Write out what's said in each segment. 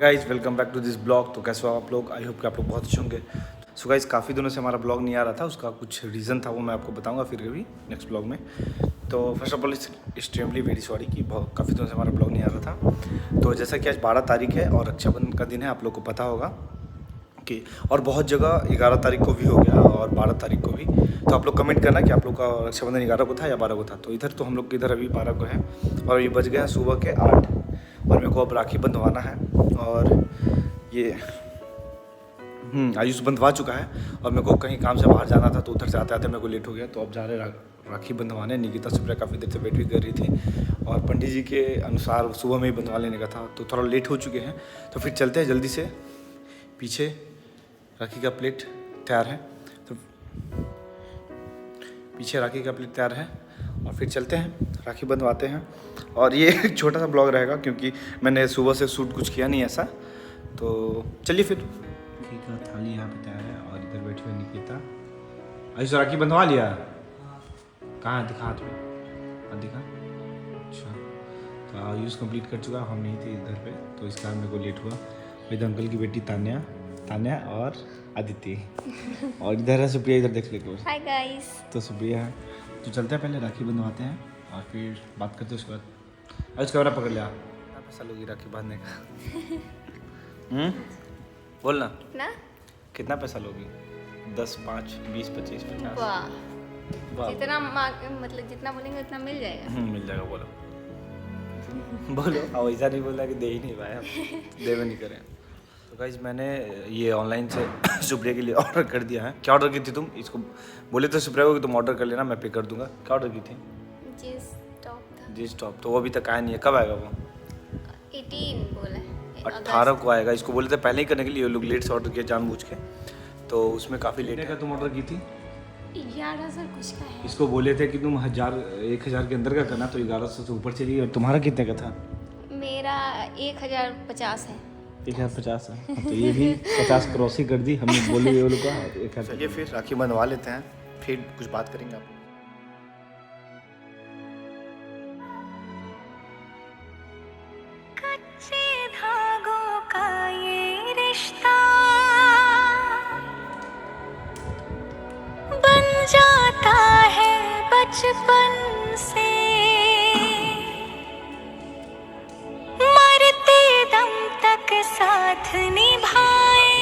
Guys welcome back to this blog. तो कैसे हो आप लोग? आई होप कि आप लोग बहुत अच्छे होंगे। सो गाइज काफ़ी दिनों से हमारा ब्लॉग नहीं आ रहा था, उसका कुछ रीज़न था, वो मैं आपको बताऊंगा फिर कभी नेक्स्ट ब्लॉग में। तो first of all extremely very sorry कि बहुत काफ़ी दिनों से हमारा ब्लॉग नहीं आ रहा था। तो जैसा कि आज 12 तारीख है और रक्षाबंधन का दिन है, आप लोग को पता होगा कि, और बहुत जगह 11 तारीख को भी हो गया और 12 तारीख को भी। तो आप लोग कमेंट करना कि आप लोग का रक्षाबंधन 11 को था या 12 को था। तो इधर तो हम लोग के इधर अभी 12 को है और अभी बज गया सुबह के 8 और मेरे को अब राखी बंधवाना है। और ये आयुष बंधवा चुका है और मेरे को कहीं काम से बाहर जाना था, तो उधर से आते आते मेरे को लेट हो गया। तो अब जा रहे राखी बंधवाने। निकिता सुप्रिया काफ़ी देर से वेट भी कर रही थी और पंडित जी के अनुसार सुबह में ही बंधवा लेने का था, तो थोड़ा लेट हो चुके हैं। तो फिर चलते हैं जल्दी से। पीछे राखी का प्लेट तैयार है, तो पीछे राखी का प्लेट तैयार है और फिर चलते हैं राखी बंधवाते हैं। और ये एक छोटा सा ब्लॉग रहेगा क्योंकि मैंने सुबह से शूट कुछ किया नहीं ऐसा। तो चलिए फिर। राखी का थाली यहाँ पे तैयार है और इधर बैठी हुई निकिता। आयुष राखी बंधवा लिया? कहाँ है? दिखा हाथ में, दिखा। अच्छा, तो आयुष कंप्लीट कर चुका, हम नहीं थे इधर पे, तो इस कारण मेरे को लेट हुआ। मेरे अंकल की बेटी तान्या और आदित्य और इधर है सुप्रिया, इधर देख लेके। Hi guys. तो सुप्रिया है। तो चलते हैं, पहले राखी बंधवाते हैं और फिर बात करते हैं उसके बाद। आयुष कैमरा पकड़ लिया। कितना पैसा लोगी राखी बांधने का? बोल ना। कितना पैसा लोगी? 10, 5, 20, 25, 50? वाह, जितना मतलब जितना बोलेंगे उतना मिल जाएगा। मिल जाएगा। बोलो बोलो। अब ऐसा नहीं बोला कि दे ही नहीं पाए, दे भी नहीं करें। तो गाइज मैंने ये ऑनलाइन से सुप्रिया के लिए ऑर्डर कर दिया है। क्या ऑर्डर की थी तुम? इसको बोले तो सुप्रिया को कि तुम ऑर्डर कर लेना, मैं पे कर दूंगा। क्या ऑर्डर की थी? Jeans top. तो वो अभी तक आया नहीं है। कब आएगा वो? 18 बोला है। 18 को आएगा। इसको बोले थे पहले ही करने के लिए, लोग लेट से ऑर्डर किया जानबूझ के, तो उसमें काफ़ी लेट है। तुम ऑर्डर की थी 1100 कुछ का है। इसको बोले थे कि तुम 1000 के अंदर का करना, तो 1100 से ऊपर चली गई। और तुम्हारा कितने का था? मेरा 1050 है। 1050 है। तो ये भी 50 क्रॉस ही कर दी हमने, बोले ये लोग का। चलिए फिर राखी बंधवा लेते हैं, फिर कुछ बात करेंगे आप लोग। कच्चे धागों का ये रिश्ता बन जाता है बचपन से, मरते दम तक साथ निभाए।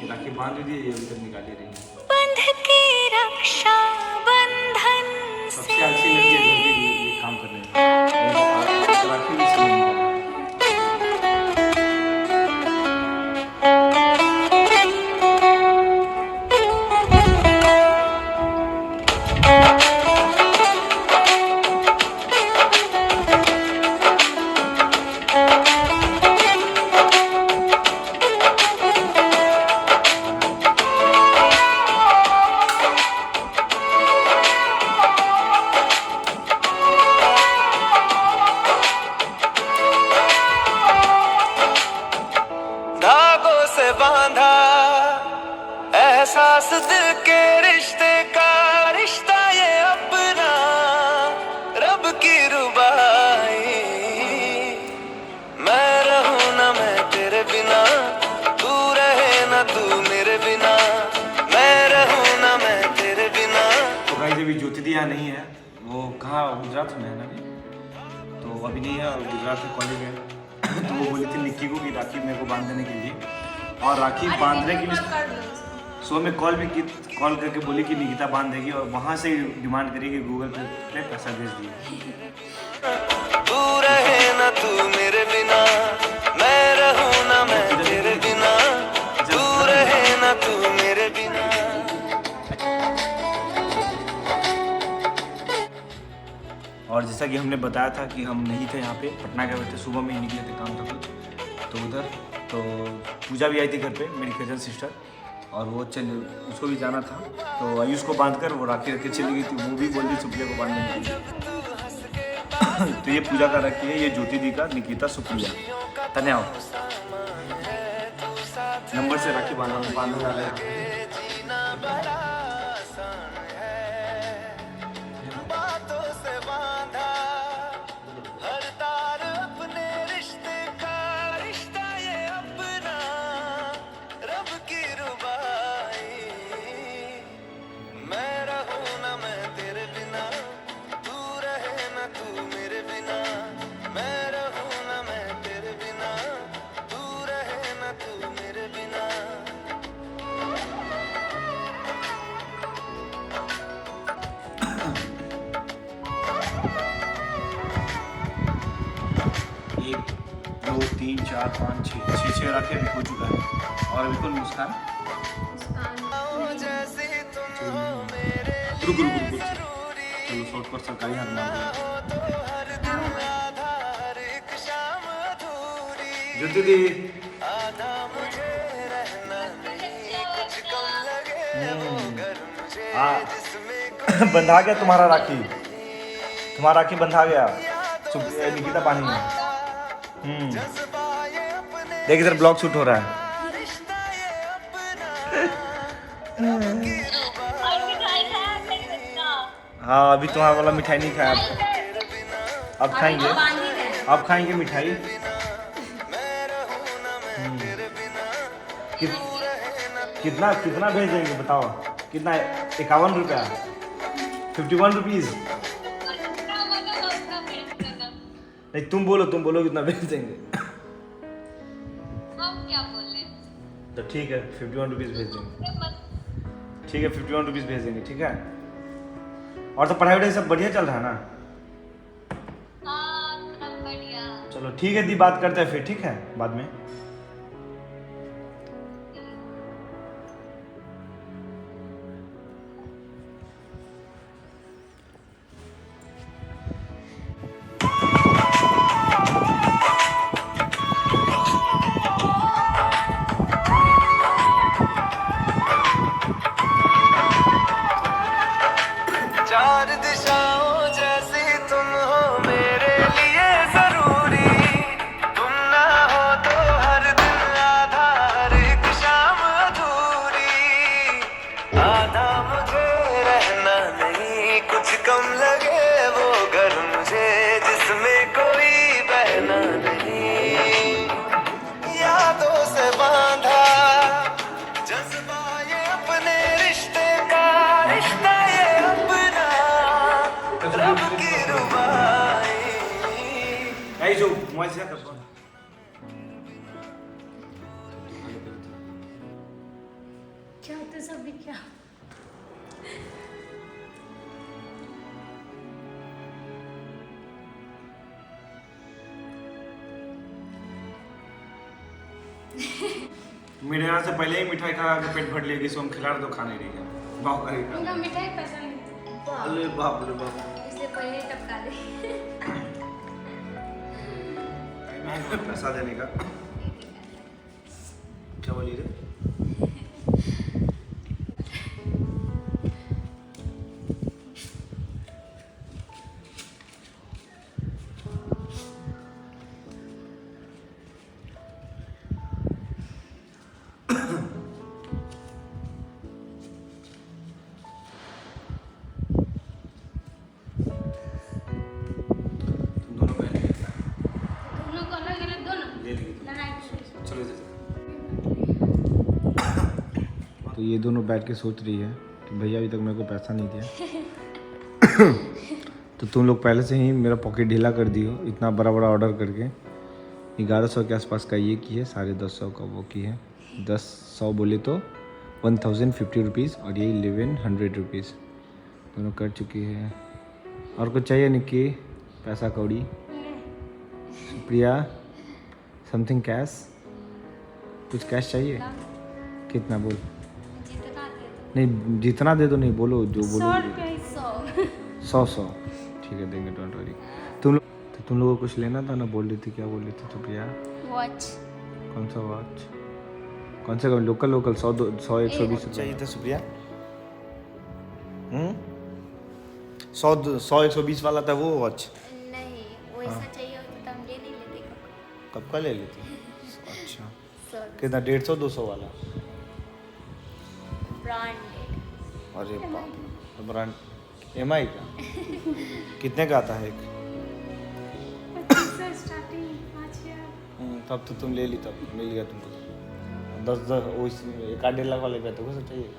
राखी बांध दी, ये अभी तक निकाली रही है। बंध के रक्षा बंधन सबसे अच्छी लगी है जल्दी ये काम करने में। राखी भी सही निकाला। धागों से बांधा एहसास दिल के रिश्ते का, रिश्ता ये अपना रब की रुबाई। मैं रहूं ना मैं तेरे बिना, तू रहे ना तू मेरे बिना, मैं रहूं ना मैं तेरे बिना। तो गाइस अभी ज्योति दिया नहीं है, वो कहाँ गुजरात में है ना अभी, तो अभी नहीं है, गुजरात में कॉलेज है। तो वो बोली थी निक्की को कि राखी मेरे को बांध देने के लिए, और राखी बांधने के लिए सो में कॉल करके बोली कि निकिता बांध देगी, और वहाँ से डिमांड करी कि गूगल पे पैसा भेज दिए। तू रहे ना तू मेरे बिना, मैं रहूं ना मैं तेरे बिना, तू रहे ना तू मेरे बिना। और जैसा कि हमने बताया था कि हम नहीं थे यहाँ पे, पटना गए हुए थे, सुबह में ही निकले थे, काम था कुछ तो उधर। तो पूजा भी आई थी घर पे, मेरी कजन सिस्टर, और वो उसको भी जाना था। तो आयुष को बांधकर वो राखी रख के चली गई थी, वो भी बोल दी सुप्रिया को बांधने के लिए। तो ये पूजा का राखी है, ये ज्योति दी का, निकिता सुप्रिया तन्या नंबर से राखी बांधने वाला है। हर तार अपने रिश्ते का 3 4 5 6 राखी अभी हो चुका है। और अभी कौन मुस्कान रुक चलो शॉर्ट पर सरकारी हाथ मार ज्योति दी बंधा गया तुम्हारा राखी बंधा गया। निकिता पानी में देख इधर ब्लॉग शूट हो रहा है। हाँ अभी तुम्हारा वाला मिठाई नहीं खाया, अब खाएंगे मिठाई। कितना भेज देंगे बताओ, कितना? 51 रुपया, 51 रुपीज़। नहीं तुम बोलो कितना भेज देंगे। हम क्या बोले? तो ठीक है 51 रुपीज़ भेज देंगे। ठीक है 51 रुपीज़ भेज देंगे, ठीक है। और तो पढ़ाई वढ़ाई सब बढ़िया चल रहा है ना? हाँ सब बढ़िया। चलो ठीक है दी, बात करते हैं फिर, ठीक है बाद में। चार दिशाओं जैसी तुम हो मेरे लिए जरूरी, तुम ना हो तो हर दिन आधा हर एक शाम अधूरी। आधा मुझे रहना नहीं, कुछ कम लगे वो घर मुझे जिसमें कोई बहना नहीं। यादों से बांधा जज्बा ये अपने रिश्ते का, रिश्ता ये अपना रब की रुबाई। आई जो मोबाइल से कर क्या होते सब भी क्या? मेरे यहाँ से पहले ही मिठाई खा के पेट भर लेगी, सो हम खिला दो, खा नहीं रही है। बाप करेगा। उनका मिठाई पैसा नहीं। अरे बाप रे बाप, इसलिए पहले टपका दे। पैसा देने का क्या बोली रे? दोनों पहले दोनों को अलग अलग दोनों ले लेंगे। लड़ाई। चलो तो ये दोनों बैठ के सोच रही है कि भैया अभी तक मेरे को पैसा नहीं दिया। तो तुम लोग पहले से ही मेरा पॉकेट ढीला कर दी हो, इतना बड़ा ऑर्डर करके। 1100 के आसपास का ये की है, 1050 का वो की है। 100 बोले तो 1050 रुपीज़ और ये 1100 रुपीज़ दोनों कर चुकी है। और कुछ चाहिए निक्की? पैसा कौड़ी? Supriya something cash? कुछ कैश चाहिए? कितना बोल? जितना दे दो। नहीं जितना दे दो, नहीं बोलो जो बोलो। 100 रुपये 100 ठीक है देंगे, डोंट वरी। तुम लोगों को कुछ लेना था ना, बोल रही थी, क्या बोल रही थी सुप्रिया? वॉच। कौन सा वॉच? कौन सा? लोकल 100 120 चाहिए था सुप्रिया। 100 120 वाला था वो वॉच। नहीं वैसा चाहिए होता तो हम ले नहीं लेते। कब का ले लेती? अच्छा 100 कितना? 150 200 वाला? ब्रांडेड। अरे बाप, ब्रांड MI का? कितने का आता है एक? स्टार्टिंग 5000। तब तो तुम ले ली, तब मिल गया तुमको 10 वो 1.5 लाख वाले का तो कैसे चाहिए?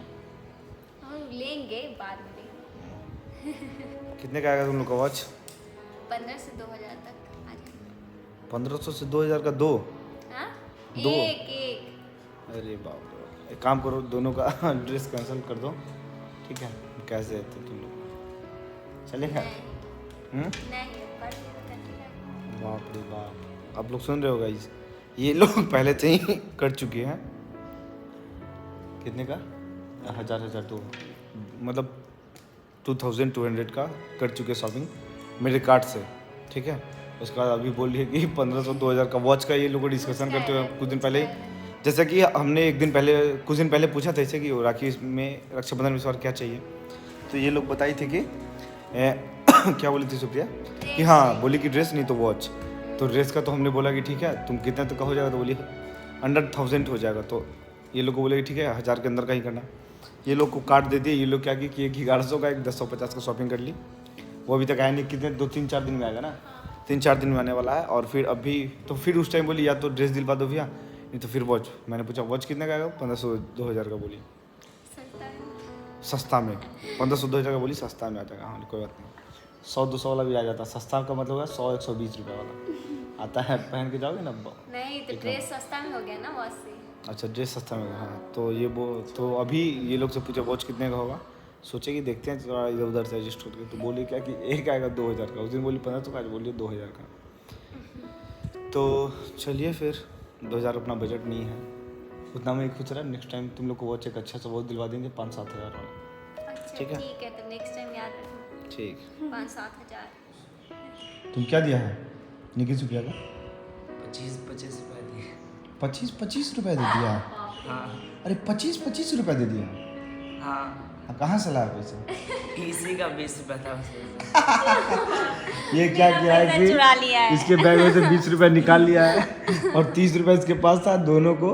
हम लेंगे बाद में। कितने का आएगा तुम लोग का वॉच? 15 से 2000 तक आ जाएगा। 1500 से 2000 का दो? हाँ? दो? एक। अरे बाप रे, एक काम करो, दोनों का ड्रेस कैंसिल कर दो, ठीक है? कैसे देते तुम लोग? चलेगा? नहीं पर बाप रे बाप, आप लोग सुन रहे हो गाइस, ये लोग पहले से ही कर चुके हैं। कितने का? 1000 तो मतलब 2200 का कर चुके शॉपिंग मेरे कार्ड से, ठीक है। उसके बाद अभी बोल रही है कि 1500-2000 का वॉच का ये लोग डिस्कशन करते हुए कुछ दिन पहले, जैसा कि हमने कुछ दिन पहले पूछा था इसे कि राखी में रक्षाबंधन में इस बार क्या चाहिए, तो ये लोग बताई थे कि क्या बोली थी सुप्रिया कि हाँ, बोली कि ड्रेस नहीं तो वॉच। तो ड्रेस का तो हमने बोला कि ठीक है, तुम कितने तक का हो जाएगा, तो बोली अंडर 1000 हो जाएगा। तो ये लोग को बोले कि ठीक है 1000 के अंदर का ही करना। ये लोग को कार्ड दे दिए। ये लोग क्या कि 1100 का 1050 का शॉपिंग कर ली। वो अभी तक आया नहीं, कितने 2-3-4 दिन में आएगा ना, 3-4 दिन में आने वाला है। और फिर अभी तो फिर उस टाइम बोली या तो ड्रेस दिलवा दो भैया, नहीं तो फिर वॉच। मैंने पूछा वॉच कितने का आएगा, 1500-2000 का बोली सस्ता में, 1500-2000 का बोली सस्ता में आ जाएगा। हाँ कोई बात नहीं, 100-200 वाला भी आ जाता है। सस्ता का मतलब है 100-120 रुपये वाला आता है, पहन के जाओगे ना। नहीं तो ड्रेस सस्ता में हो गया ना वॉच से। अच्छा ड्रेस सस्ता में, हाँ। तो ये वो तो अभी ये लोग से पूछा वॉच कितने का होगा, सोचे कि देखते हैं थोड़ा इधर उधर से एडजस्ट करके। तो बोले क्या कि एक आएगा 2000 का, उस दिन बोली 1500 का, आज बोलिए 2000 का। तो चलिए फिर 2000 अपना बजट नहीं है उतना में खुश रहा। नेक्स्ट टाइम तुम लोग को वॉच एक अच्छा सा वॉच दिलवा देंगे 5-7 हज़ार वाला। अच्छा ठीक है? ठीक है, तो नेक्स्ट टाइम याद रखना। ठीक। 5-7 हज़ार। तुम क्या दिया है निकी सुप्रिया का? 25 रुपए दिए। 25 रुपये दे दिया? हाँ अरे 25 रुपये दे दिया? हाँ, कहाँ से लाया पैसा? इसी का 20 रुपए था उसमें। ये क्या किया है कि चुरा लिया है। इसके बैग में से 20 रुपये निकाल लिया है और 30 रुपये इसके पास था। दोनों को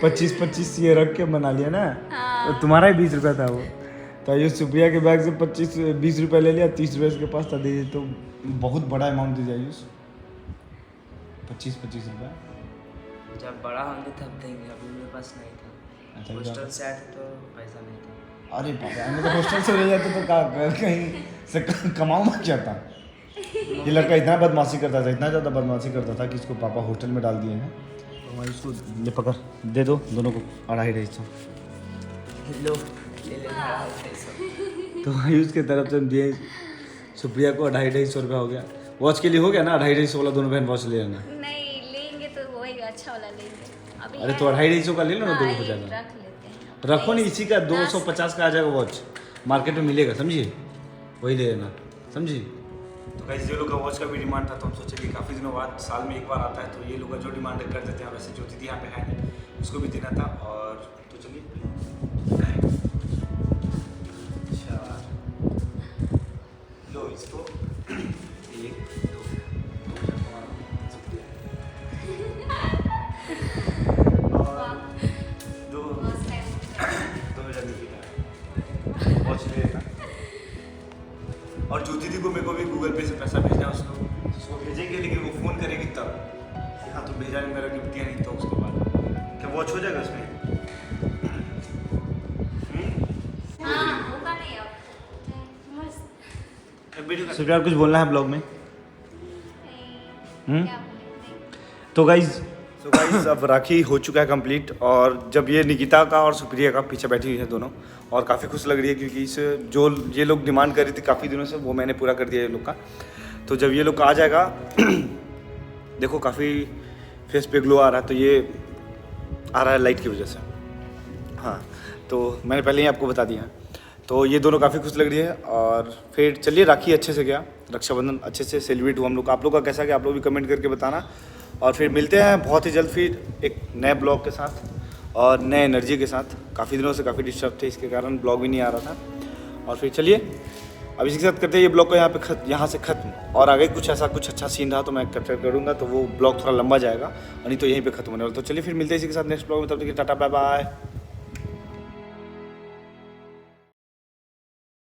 25 ये रख के बना लिया ना। हाँ। तो तुम्हारा ही 20 रुपये था वो। तो ये सुप्रिया के बैग से 20 रुपये ले लिया, 30 रुपये इसके पास था, दे दिए। तो बहुत बड़ा अमाउंट दे दिया आयुष, 25 रुपये। जब बड़ा होंगे तब देंगे, अभी मेरे पास नहीं था। अच्छा, हॉस्टल से आए थे तो पैसा नहीं था। अरे बाबा, हमें तो हॉस्टल से ले जाते तो कहीं से कमाऊ मत जाता। ये लड़का इतना बदमाशी करता था, इतना ज़्यादा बदमाशी करता था कि इसको पापा होटल में डाल दिए हैं। तो मैं इसको ले पकड़ दे दो, दोनों को 250 लो ले लेना 250। तो आयुष के तरफ से दिए सुप्रिया को 250 रुपया हो गया। वॉच के लिए हो गया ना 250 वाला, दोनों बहन वॉच ले लेना। नहीं लेंगे तो वही अच्छा वाला लेंगे अभी। अरे तो 250 का ले लो ना, दो हो हाँ, जाएगा। रख लेते हैं। रखो नहीं, इसी का 250 का आ जाएगा वॉच, मार्केट में मिलेगा, समझिए, वही ले लेना, समझिए। तो गाइस ये लोग का वॉच का भी डिमांड था, तो हम सोचे कि काफ़ी दिनों बाद साल में एक बार आता है, तो ये लोग का जो डिमांड कर देते हैं। वैसे जो दीदी यहाँ पे है नहीं, उसको भी देना था। और तो चलिए लो इसको 1 2 वॉच ले लेना। और जो दीदी को मेरे को भी गूगल पे से पैसा भेजना है, उसको भेजेंगे, लेकिन वो फ़ोन करेगी तब कि हाँ तो भेजा नहीं, मेरा गिफ्ट दिया नहीं। तो उसके बाद क्या वॉच हो जाएगा उसमें? हाँ होगा नहीं अब मस्त। सुप्रिया कुछ बोलना है ब्लॉग में? क्या बोले? तो गाइज अब राखी हो चुका है कंप्लीट। और जब ये निकिता का और सुप्रिया का पीछे बैठी हुई है दोनों, और काफ़ी खुश लग रही है क्योंकि इस जो ये लोग डिमांड कर रही थी काफ़ी दिनों से, वो मैंने पूरा कर दिया ये लोग का। तो जब ये लोग का आ जाएगा देखो काफ़ी फेस पे ग्लो आ रहा है, तो ये आ रहा है लाइट की वजह से। हाँ तो मैंने पहले ही आपको बता दिया है। तो ये दोनों काफ़ी खुश लग रही है। और फिर चलिए राखी अच्छे से गया, रक्षाबंधन अच्छे से सेलिब्रेट हुआ हम लोग का। आप लोग का कैसा गया आप लोग भी कमेंट करके बताना। और फिर मिलते हैं बहुत ही जल्द फिर एक नए ब्लॉग के साथ और नए एनर्जी के साथ। काफ़ी दिनों से काफ़ी डिस्टर्ब थे, इसके कारण ब्लॉग भी नहीं आ रहा था। और फिर चलिए अब इसी के साथ करते हैं ये ब्लॉग को यहाँ से ख़त्म। और आगे कुछ ऐसा कुछ अच्छा सीन रहा तो मैं कैप्चर करूँगा, तो वो ब्लॉग थोड़ा लंबा जाएगा, और नहीं तो यहीं पे ख़त्म होने वाला। तो चलिए फिर मिलते हैं इसी के साथ नेक्स्ट ब्लॉग में। तब तक टाटा बाय बाय।